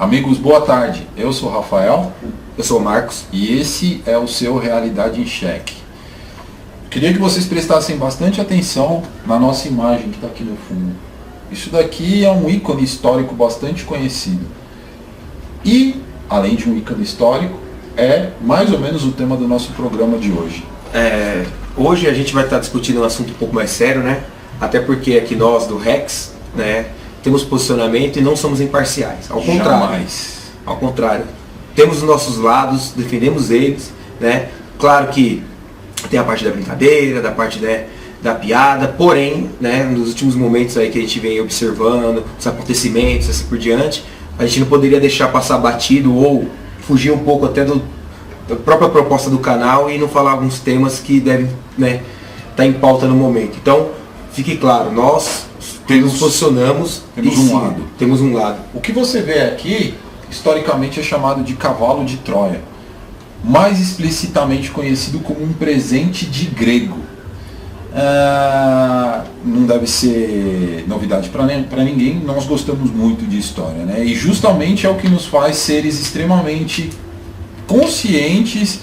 Amigos, boa tarde. Eu sou o Rafael. Eu sou o Marcos. E esse é o seu Realidade em Cheque. Queria que vocês prestassem bastante atenção na nossa imagem que está aqui no fundo. Isso daqui é um ícone histórico bastante conhecido. E, além de um ícone histórico, é mais ou menos o tema do nosso programa de hoje. Hoje a gente vai estar discutindo um assunto um pouco mais sério, né? Até porque aqui nós do Rex, né, temos posicionamento e não somos imparciais. Ao contrário. Jamais. Ao contrário. Temos os nossos lados, defendemos eles, né? Claro que tem a parte da brincadeira, da parte, né, da piada, porém, né, nos últimos momentos aí que a gente vem observando, os acontecimentos, assim por diante, a gente não poderia deixar passar batido ou fugir um pouco até da própria proposta do canal e não falar alguns temas que devem, né, estar em pauta no momento. Então, fique claro, nós nos posicionamos temos e um sim, lado. Temos um lado. O que você vê aqui, historicamente é chamado de cavalo de Troia, mais explicitamente conhecido como um presente de grego. Não deve ser novidade para ninguém, nós gostamos muito de história, né? E justamente é o que nos faz seres extremamente conscientes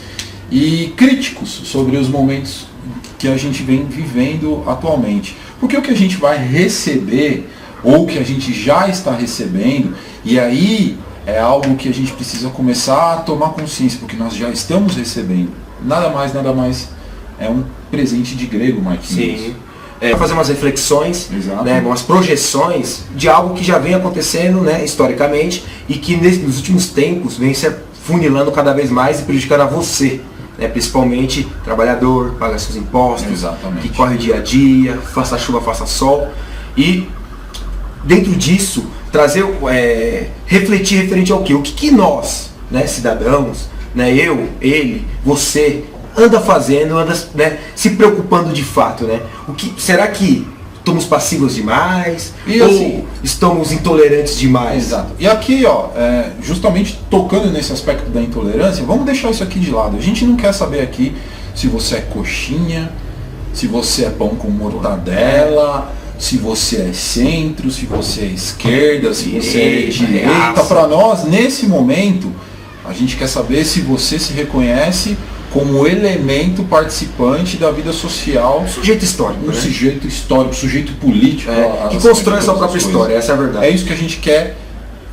e críticos sobre os momentos que a gente vem vivendo atualmente. Porque o que a gente vai receber, ou o que a gente já está recebendo, e aí é algo que a gente precisa começar a tomar consciência, porque nós já estamos recebendo. Nada mais é um presente de grego, Marquinhos. Sim. Fazer umas reflexões, Exato. né, umas projeções de algo que já vem acontecendo, né, historicamente, e que nos últimos tempos vem se funilando cada vez mais e prejudicando a você, né, principalmente trabalhador, paga seus impostos, Exatamente. que corre dia a dia, faça chuva, faça sol, e dentro disso trazer, refletir referente ao quê? O que nós, né, cidadãos, né, eu, ele, você, anda fazendo, né, se preocupando de fato, né? Será que estamos passivos demais? E ou assim, estamos intolerantes demais? Exato. E aqui, ó, justamente tocando nesse aspecto da intolerância, vamos deixar isso aqui de lado. A gente não quer saber aqui se você é coxinha, se você é pão com mortadela, se você é centro, se você é esquerda, se você é direita. Para nós, nesse momento, a gente quer saber se você se reconhece como elemento participante da vida social. Sujeito histórico, um né? Sujeito histórico, sujeito político. Que constrói a sua própria história, essa é a verdade. É isso que a gente quer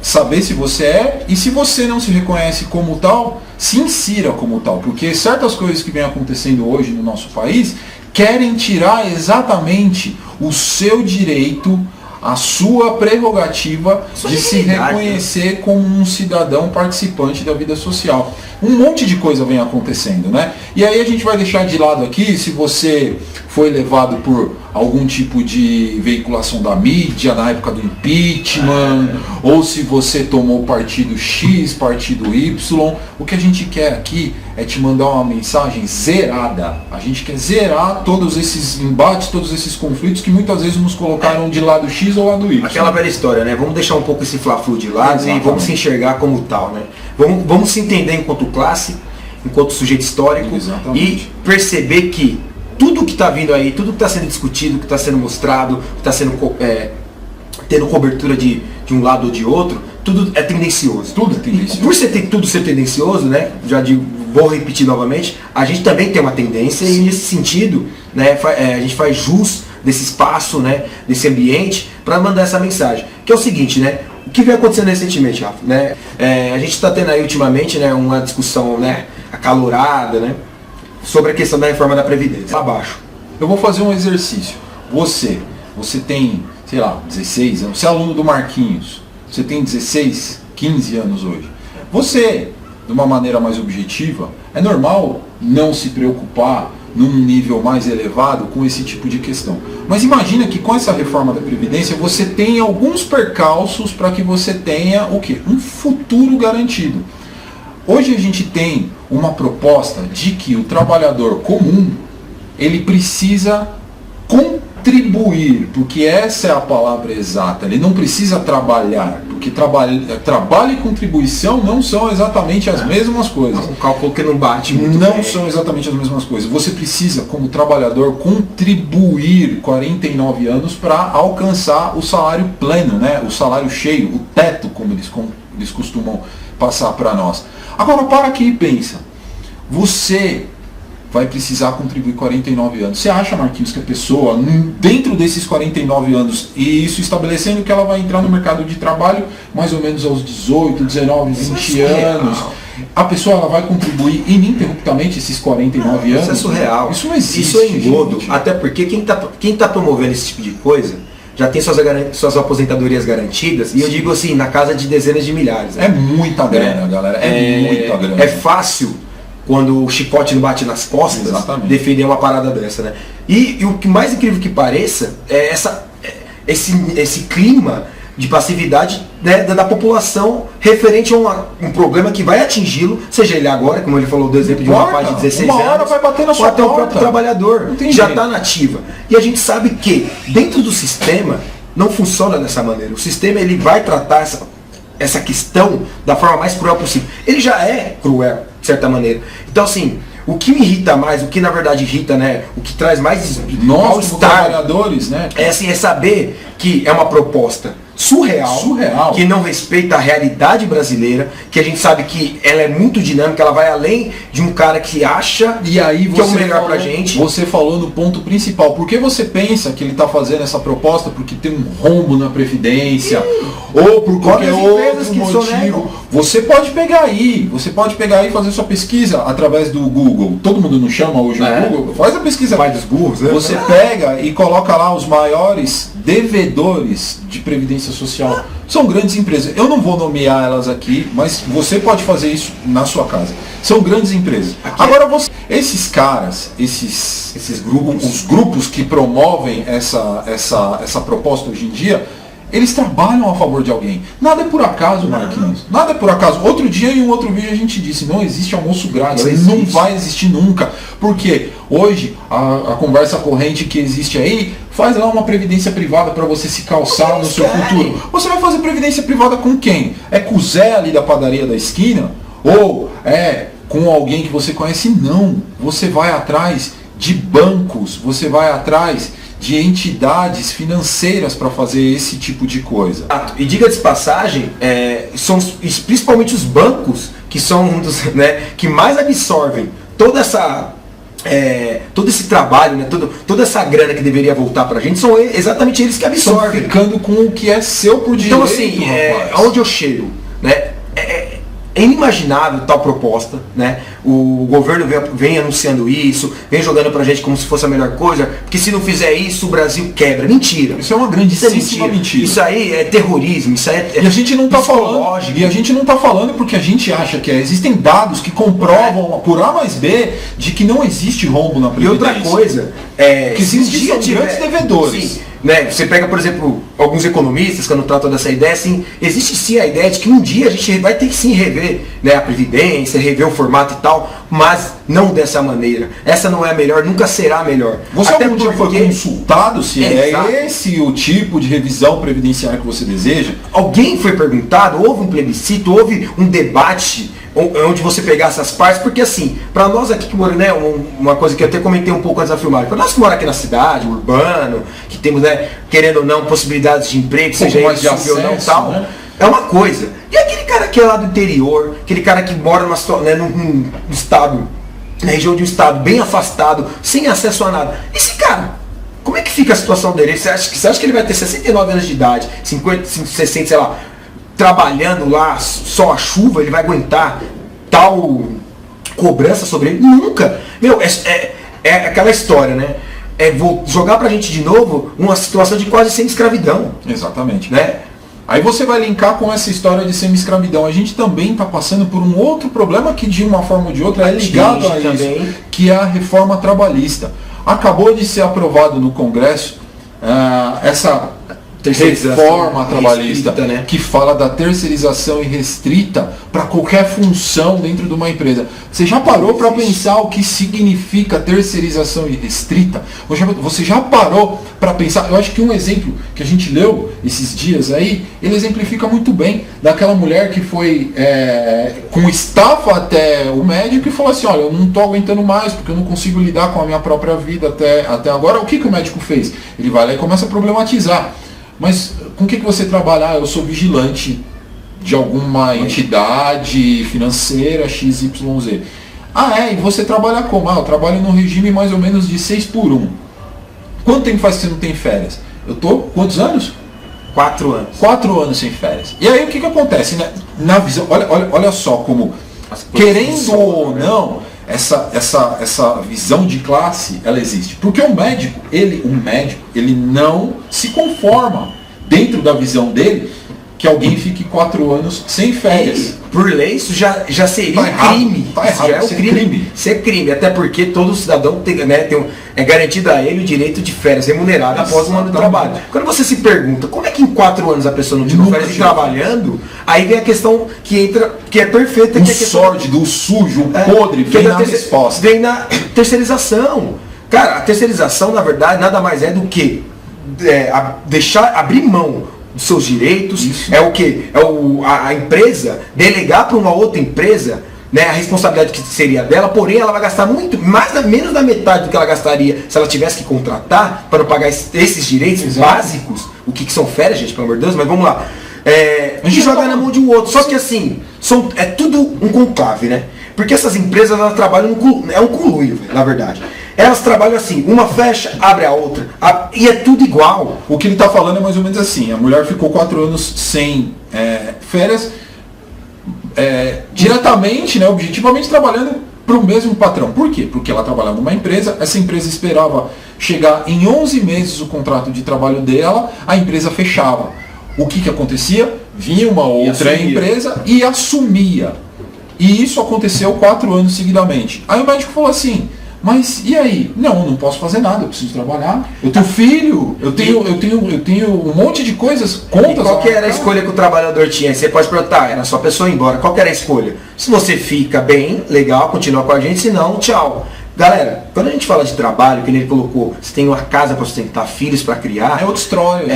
saber se você é, e se você não se reconhece como tal, se insira como tal, porque certas coisas que vêm acontecendo hoje no nosso país querem tirar exatamente o seu direito, a sua prerrogativa de se reconhecer como um cidadão participante da vida social. Um monte de coisa vem acontecendo, né? E aí a gente vai deixar de lado aqui se você foi levado por algum tipo de veiculação da mídia na época do impeachment, ou se você tomou partido X, partido Y. O que a gente quer aqui é te mandar uma mensagem zerada. A gente quer zerar todos esses embates, todos esses conflitos que muitas vezes nos colocaram de lado X ou lado Y. Aquela velha história, né? Vamos deixar um pouco esse fla-flu de lado. Exatamente. E vamos se enxergar como tal, né? Vamos se entender enquanto classe, enquanto sujeito histórico. Exatamente. E perceber que tudo que está vindo aí, tudo que está sendo discutido, que está sendo mostrado, que está sendo tendo cobertura de um lado ou de outro, tudo é tendencioso. Tudo é tendencioso. E por tudo ser tendencioso, né? Já digo, vou repetir novamente, a gente também tem uma tendência. Sim. E nesse sentido, né, a gente faz jus desse espaço, né, desse ambiente, para mandar essa mensagem. Que é o seguinte, né? O que vem acontecendo recentemente, Rafa, né? A gente está tendo aí ultimamente, né, uma discussão, né, acalorada, né, sobre a questão da reforma da Previdência. Abaixo. Eu vou fazer um exercício. Você tem, sei lá, 16 anos, você é aluno do Marquinhos, você tem 16, 15 anos hoje. Você, de uma maneira mais objetiva, é normal não se preocupar num nível mais elevado com esse tipo de questão. Mas imagina que com essa reforma da Previdência você tem alguns percalços para que você tenha o quê? Um futuro garantido. Hoje a gente tem uma proposta de que o trabalhador comum, ele precisa contribuir, porque essa é a palavra exata. Ele não precisa trabalhar, porque trabalho e contribuição não são exatamente as mesmas coisas. Um cálculo que não bate muito Não bem. são exatamente as mesmas coisas. Você precisa, como trabalhador, contribuir 49 anos para alcançar o salário pleno, né? O salário cheio, o teto, como eles eles costumam passar para nós. Agora para aqui e pensa, você vai precisar contribuir 49 anos. Você acha, Marquinhos, que a pessoa, dentro desses 49 anos, e isso estabelecendo que ela vai entrar no mercado de trabalho mais ou menos aos 18, 19, 20 anos, a pessoa ela vai contribuir ininterruptamente esses 49 anos? Isso é surreal. Isso não existe. Isso é engodo. Gente. Até porque quem tá promovendo esse tipo de coisa já tem suas aposentadorias garantidas, e eu digo assim, na casa de dezenas de milhares. Né? É muita grana, galera. É muita grana. É fácil, quando o chicote não bate nas costas, exatamente, defender uma parada dessa, né? E o que mais incrível que pareça é esse clima de passividade, né, da população referente a um problema que vai atingi-lo, seja ele agora, como ele falou do exemplo de um rapaz de 16 anos, uma hora vai bater na sua ou até o próprio trabalhador, já está na ativa. E a gente sabe que dentro do sistema não funciona dessa maneira. O sistema ele vai tratar essa questão da forma mais cruel possível. Ele já é cruel, de certa maneira. Então, assim, o que me irrita mais, o que na verdade irrita, né, o que traz mais nós como trabalhadores, né, é assim, é saber que é uma proposta surreal, que não respeita a realidade brasileira, que a gente sabe que ela é muito dinâmica, ela vai além de um cara que acha e aí que é o melhor pra gente. Você falou no ponto principal. Por que você pensa que ele está fazendo essa proposta? Porque tem um rombo na Previdência, ou por qualquer outro motivo. Você pode pegar aí e fazer sua pesquisa através do Google. Todo mundo não chama hoje o Google? Faz a pesquisa. Pai dos burros, né? Você pega e coloca lá os maiores devedores de Previdência Social. São grandes empresas. Eu não vou nomear elas aqui, mas você pode fazer isso na sua casa. São grandes empresas. Agora, esses caras, esses grupos, os grupos que promovem essa proposta hoje em dia, eles trabalham a favor de alguém. Nada é por acaso, Marquinhos. Nada é por acaso. Outro dia, em um outro vídeo, a gente disse, não existe almoço grátis. Não vai existir nunca. Porque hoje, a conversa corrente que existe aí, faz lá uma previdência privada para você se calçar no seu futuro. Você vai fazer previdência privada com quem? É com o Zé ali da padaria da esquina? Ou é com alguém que você conhece? Não. Você vai atrás de bancos. Você vai atrás de entidades financeiras para fazer esse tipo de coisa. E diga-se de passagem, são principalmente os bancos que são um dos, né, que mais absorvem todo esse trabalho, né, toda essa grana que deveria voltar para a gente, são exatamente eles que absorvem. Estão ficando com o que é seu por direito. Então assim, aonde eu chego, né? É inimaginável tal proposta, né? O governo vem anunciando isso, vem jogando pra gente como se fosse a melhor coisa, porque se não fizer isso o Brasil quebra. Mentira. Isso é uma grandíssima mentira. Isso aí é terrorismo, isso aí e a gente não tá falando. E a gente não tá falando porque a gente acha que existem dados que comprovam por A mais B de que não existe rombo na Previdência. E outra coisa, que existem grandes devedores. Sim. Né? Você pega, por exemplo, alguns economistas quando tratam dessa ideia, assim, existe sim a ideia de que um dia a gente vai ter que sim rever, né, a Previdência, rever o formato e tal, mas não dessa maneira. Essa não é a melhor, nunca será a melhor. Você algum dia foi consultado se é esse o tipo de revisão previdenciária que você deseja? Alguém foi perguntado, houve um plebiscito, houve um debate onde você pegar essas partes, porque assim, para nós aqui que moramos, né, uma coisa que eu até comentei um pouco antes da filmagem, para nós que moramos aqui na cidade, urbano, que temos, né, querendo ou não, possibilidades de emprego, seja ele acesso, ou não, tal, né? É uma coisa. E aquele cara que é lá do interior, aquele cara que mora num estado, na região de um estado bem afastado, sem acesso a nada, esse cara, como é que fica a situação dele? Você acha que ele vai ter 69 anos de idade, 50, 60, sei lá, trabalhando lá, só a chuva, ele vai aguentar tal cobrança sobre ele? Nunca! Meu, é aquela história, né? Vou jogar pra gente de novo uma situação de quase semi-escravidão. Exatamente. Né? Aí você vai linkar com essa história de semi-escravidão. A gente também está passando por um outro problema que de uma forma ou de outra é ligado a isso, que é a reforma trabalhista. Acabou de ser aprovado no Congresso essa reforma trabalhista, né, que fala da terceirização irrestrita para qualquer função dentro de uma empresa. Você já parou para pensar o que significa terceirização irrestrita? Você já parou para pensar? Eu acho que um exemplo que a gente leu esses dias aí, ele exemplifica muito bem daquela mulher que foi com estafa até o médico e falou assim, olha, eu não estou aguentando mais porque eu não consigo lidar com a minha própria vida até agora. O que o médico fez? Ele vai lá e começa a problematizar. Mas com o que você trabalha? Eu sou vigilante de alguma entidade financeira XYZ. Ah, e você trabalha como? Eu trabalho no regime mais ou menos de 6x1. Quanto tempo faz que você não tem férias? Eu tô, quantos anos? 4 anos. 4 anos sem férias. E aí o que acontece? Na visão, olha só como, querendo ou não, essa visão de classe, ela existe. Porque um médico, ele não se conforma, dentro da visão dele, que alguém fique 4 anos sem férias. Por lei, isso já seria crime. Tá errado, já é um crime. Isso é crime, até porque todo cidadão é garantido a ele o direito de férias remunerado após um ano de trabalho. Quando você se pergunta como é que em 4 anos a pessoa não tirou férias trabalhando, aí vem a questão que entra, que é perfeita. O que é sórdido, o sujo, o podre, vem na resposta. Vem na terceirização. Cara, a terceirização, na verdade, nada mais é do que abrir mão dos seus direitos. Isso. É o que? A empresa delegar para uma outra empresa, né, a responsabilidade que seria dela, porém ela vai gastar menos da metade do que ela gastaria se ela tivesse que contratar para pagar esses direitos básicos. O que são férias, gente, pelo amor de Deus, mas vamos lá. A gente joga na mão de um outro. Só que assim, é tudo um conclave, né? Porque essas empresas, elas trabalham é um conluio, na verdade. Elas trabalham assim, uma fecha, abre a outra, e é tudo igual. O que ele está falando é mais ou menos assim, a mulher ficou 4 anos sem férias, diretamente, né, objetivamente trabalhando para o mesmo patrão. Por quê? Porque ela trabalhava numa empresa, essa empresa esperava chegar em 11 meses o contrato de trabalho dela, a empresa fechava. O que acontecia? Vinha uma outra empresa e assumia. E isso aconteceu 4 anos seguidamente. Aí o médico falou assim, mas e aí? Não posso fazer nada, eu preciso trabalhar. Eu tenho filho, eu tenho um monte de coisas, contas. E qual que era a escolha que o trabalhador tinha? Você pode perguntar, era só a pessoa ir embora. Qual que era a escolha? Se você fica bem, legal, continua com a gente, se não, tchau. Galera, quando a gente fala de trabalho, que ele colocou, você tem uma casa para sustentar, filhos para criar. É outra história.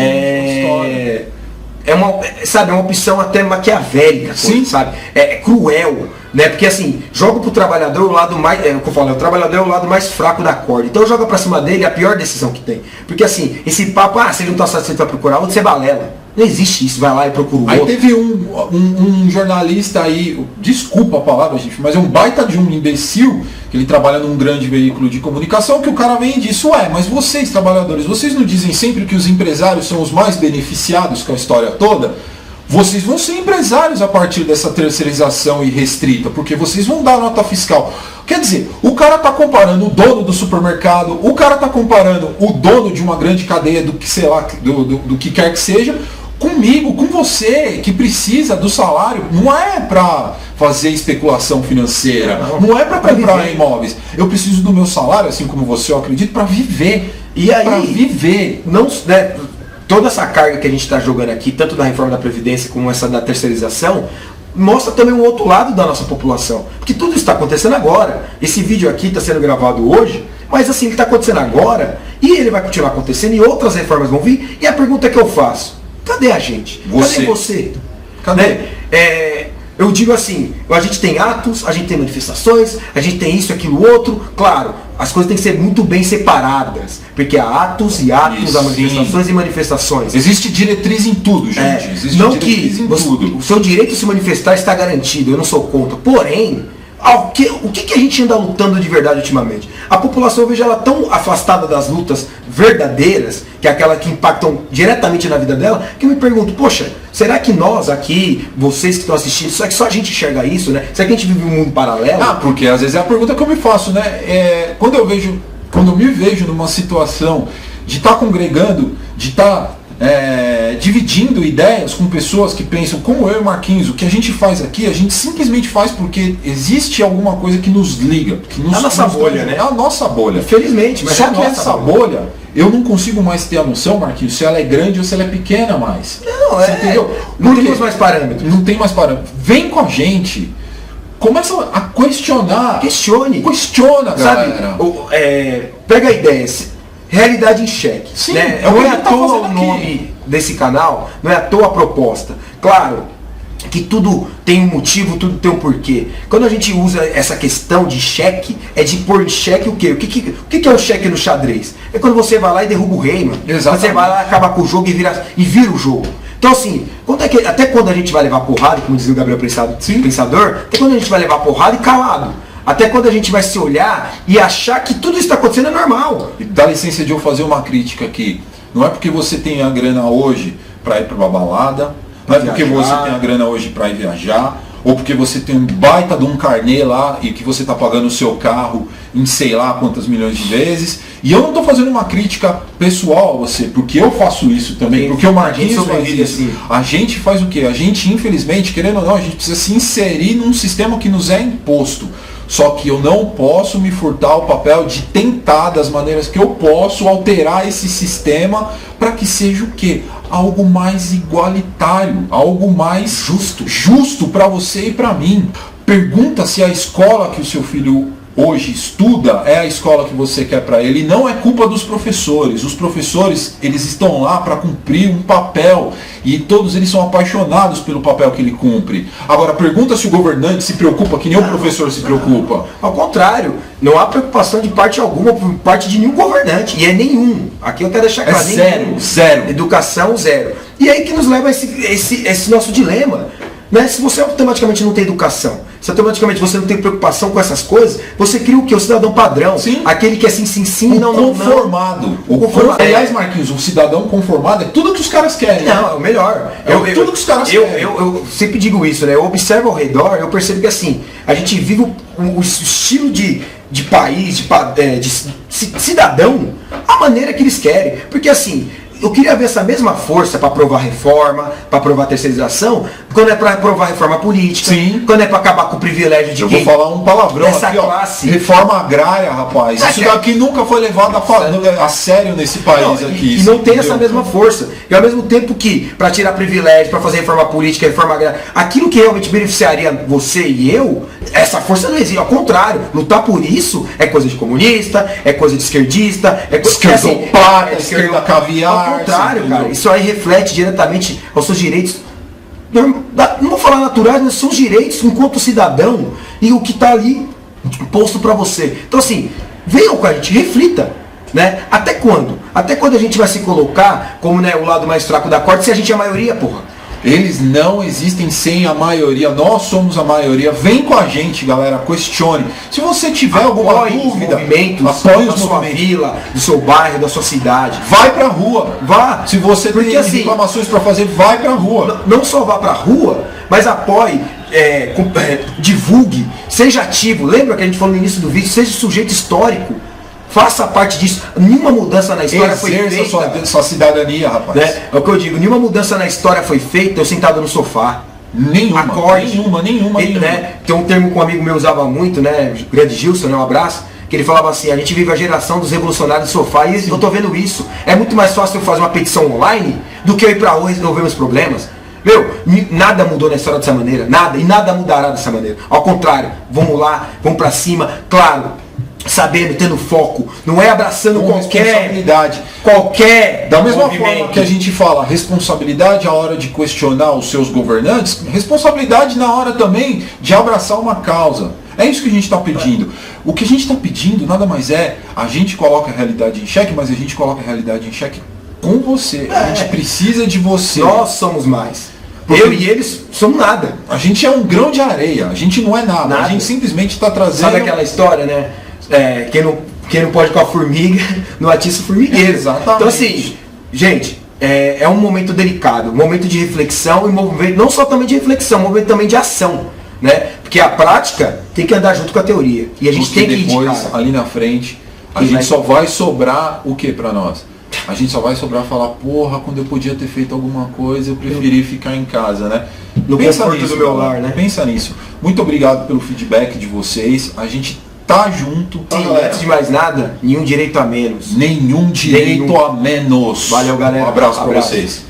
É uma opção até maquiavélica, sim, sabe? É cruel, né? Porque assim, joga pro trabalhador o lado mais, o que eu falo, o trabalhador é o lado mais fraco da corda. Então joga pra cima dele a pior decisão que tem. Porque assim, esse papo, você não tá satisfeito pra procurar outro, você balela. Não existe isso, vai lá e procura o outro. Aí teve um jornalista aí, desculpa a palavra, gente, mas é um baita de um imbecil, que ele trabalha num grande veículo de comunicação, que o cara vem e diz, mas vocês, trabalhadores, vocês não dizem sempre que os empresários são os mais beneficiados com a história toda? Vocês vão ser empresários a partir dessa terceirização irrestrita, porque vocês vão dar nota fiscal. Quer dizer, o cara está comparando o dono do supermercado, o cara está comparando o dono de uma grande cadeia do que, sei lá, do que quer que seja, comigo, com você, que precisa do salário. Não é para fazer especulação financeira, não é para comprar imóveis. Eu preciso do meu salário, assim como você, eu acredito, para viver. E aí, para viver. Não, né, toda essa carga que a gente está jogando aqui, tanto da reforma da Previdência como essa da terceirização, mostra também um outro lado da nossa população. Porque tudo isso está acontecendo agora. Esse vídeo aqui está sendo gravado hoje, mas assim, ele está acontecendo agora, e ele vai continuar acontecendo, e outras reformas vão vir. E a pergunta que eu faço, cadê a gente? Cadê você? Cadê? Né? Eu digo assim, a gente tem atos, a gente tem manifestações, a gente tem isso, aquilo, outro. Claro, as coisas têm que ser muito bem separadas, porque há atos e atos, há manifestações e manifestações. Existe diretriz em tudo, gente. Existe não que o seu direito de se manifestar está garantido, eu não sou contra. Porém, o que a gente anda lutando de verdade ultimamente? A população, eu vejo ela tão afastada das lutas verdadeiras, que é aquela que impactam diretamente na vida dela, que eu me pergunto, poxa, será que nós aqui, vocês que estão assistindo, será que só a gente enxerga isso, né? Será que a gente vive um mundo paralelo? Porque às vezes é a pergunta que eu me faço, né? Quando eu me vejo numa situação de estar congregando, de estar dividindo ideias com pessoas que pensam como eu e Marquinhos, o que a gente faz aqui, a gente simplesmente faz porque existe alguma coisa que nos liga, que nos, a nossa bolha, né? É a nossa bolha. Infelizmente, mas só que essa bolha, eu não consigo mais ter a noção, Marquinhos, se ela é grande ou se ela é pequena mais. Não, entendeu? Não temos mais parâmetros. Não tem mais parâmetros. Vem com a gente. Começa a questionar. Questiona, galera. Sabe? Pega a ideia. Realidade em xeque. Sim, né? Não é à toa o nome desse canal, não é à toa a proposta. Claro que tudo tem um motivo, tudo tem um porquê. Quando a gente usa essa questão de cheque, é de pôr em xeque o quê? O que é o cheque no xadrez? É quando você vai lá e derruba o rei, mano. Exatamente. Você vai lá, acaba com o jogo e vira o jogo. Então assim, até quando a gente vai levar porrada, como dizia o Gabriel Pensador, até quando a gente vai levar porrada e calado? Até quando a gente vai se olhar e achar que tudo isso está acontecendo é normal? E dá licença de eu fazer uma crítica aqui. Não é porque você tem a grana hoje para ir para uma balada, não é porque você tem a grana hoje para ir viajar, ou porque você tem um baita de um carnê lá e que você está pagando o seu carro em sei lá quantas milhões de vezes. E eu não estou fazendo uma crítica pessoal a você, porque eu faço isso também, porque o Marquinhos faz isso. Assim. A gente faz o quê? A gente, infelizmente, querendo ou não, a gente precisa se inserir num sistema que nos é imposto. Só que eu não posso me furtar o papel de tentar, das maneiras que eu posso, alterar esse sistema para que seja o quê? Algo mais igualitário, algo mais justo para você e para mim. Pergunta se a escola que o seu filho hoje estuda é a escola que você quer para ele. Não é culpa dos professores. Os professores, eles estão lá para cumprir um papel e todos eles são apaixonados pelo papel que ele cumpre. Agora, pergunta se o governante se preocupa que nem o professor se preocupa. Ao contrário, não há preocupação de parte alguma por parte de nenhum governante. E é nenhum. Aqui eu quero deixar claro. Zero. Educação, zero. E aí que nos leva a esse nosso dilema. Né? Se você automaticamente não tem educação, se automaticamente você não tem preocupação com essas coisas, você cria o que? O cidadão padrão. Sim. Aquele que é sim, não, conformado. Aliás, Marquinhos, o cidadão conformado é tudo que os caras querem. Não, é o melhor. Tudo que os caras querem. Eu sempre digo isso, né? Eu observo ao redor, eu percebo que assim, a gente vive o estilo de país, de cidadão, a maneira que eles querem. Porque assim, eu queria ver essa mesma força para aprovar reforma, para aprovar terceirização, quando é para aprovar reforma política, sim, quando é para acabar com o privilégio de quem? Eu vou falar um palavrão essa aqui, classe. Ó, reforma agrária, rapaz. Isso daqui nunca foi levado a sério nesse país aqui. E não tem essa mesma força. E ao mesmo tempo que, para tirar privilégio, para fazer reforma política, reforma agrária, aquilo que realmente beneficiaria você e eu, essa força não existe. Ao contrário, lutar por isso é coisa de comunista, é coisa de esquerdista, é coisa esquerdopata, esquerda caviar. Ao contrário, cara, isso aí reflete diretamente aos seus direitos, não vou falar naturais, mas são os direitos enquanto cidadão e o que está ali posto para você. Então assim, venham com a gente, reflita, né? Até quando? Até quando a gente vai se colocar como, né, o lado mais fraco da corda se a gente é a maioria, porra? Eles não existem sem a maioria, nós somos a maioria. Vem com a gente, galera, questione. Se você tiver alguma dúvida, apoie da sua vila, do seu bairro, da sua cidade. Vai pra rua. Vá. Se você tem reclamações para fazer, vai pra rua. Não só vá pra rua, mas apoie, divulgue, seja ativo. Lembra que a gente falou no início do vídeo? Seja sujeito histórico. Faça parte disso. Nenhuma mudança na história foi feita. Sua cidadania, rapaz. Né? É o que eu digo. Nenhuma mudança na história foi feita eu sentado no sofá. Nenhuma. Acorde. Nenhuma. Né? Tem um termo que um amigo meu usava muito, né? O grande Gilson, né? Um abraço. Que ele falava assim, a gente vive a geração dos revolucionários do sofá. E eu tô vendo isso. É muito mais fácil eu fazer uma petição online do que eu ir pra rua e resolver meus problemas. Meu, nada mudou na história dessa maneira. Nada. E nada mudará dessa maneira. Ao contrário. Vamos lá. Vamos pra cima. Claro. Sabendo, tendo foco, não é abraçando qualquer da mesma forma que a gente fala responsabilidade à hora de questionar os seus governantes, responsabilidade na hora também de abraçar uma causa. É isso que a gente está pedindo. O que a gente está pedindo nada mais é, a gente coloca a realidade em xeque, mas a gente coloca a realidade em xeque com você. A gente precisa de você. Nós somos mais. Eu e eles somos nada. A gente é um grão de areia, a gente não é nada. A gente simplesmente está trazendo... Sabe aquela história, né? Quem não pode com a formiga, não atiça o formigueiro. Exatamente. Então assim, gente, é um momento delicado, um momento de reflexão e movimento, não só também de reflexão, um momento também de ação, né? Porque a prática tem que andar junto com a teoria. E a gente tem que depois, ali na frente, a gente só vai sobrar o que para nós? A gente só vai sobrar falar, porra, quando eu podia ter feito alguma coisa, eu preferi ficar em casa, né? No conforto do meu lar, né? Pensa nisso. Muito obrigado pelo feedback de vocês. A gente tá junto. Sim, antes de mais nada, nenhum direito a menos. Nenhum direito a menos. Valeu, galera. Um abraço para vocês.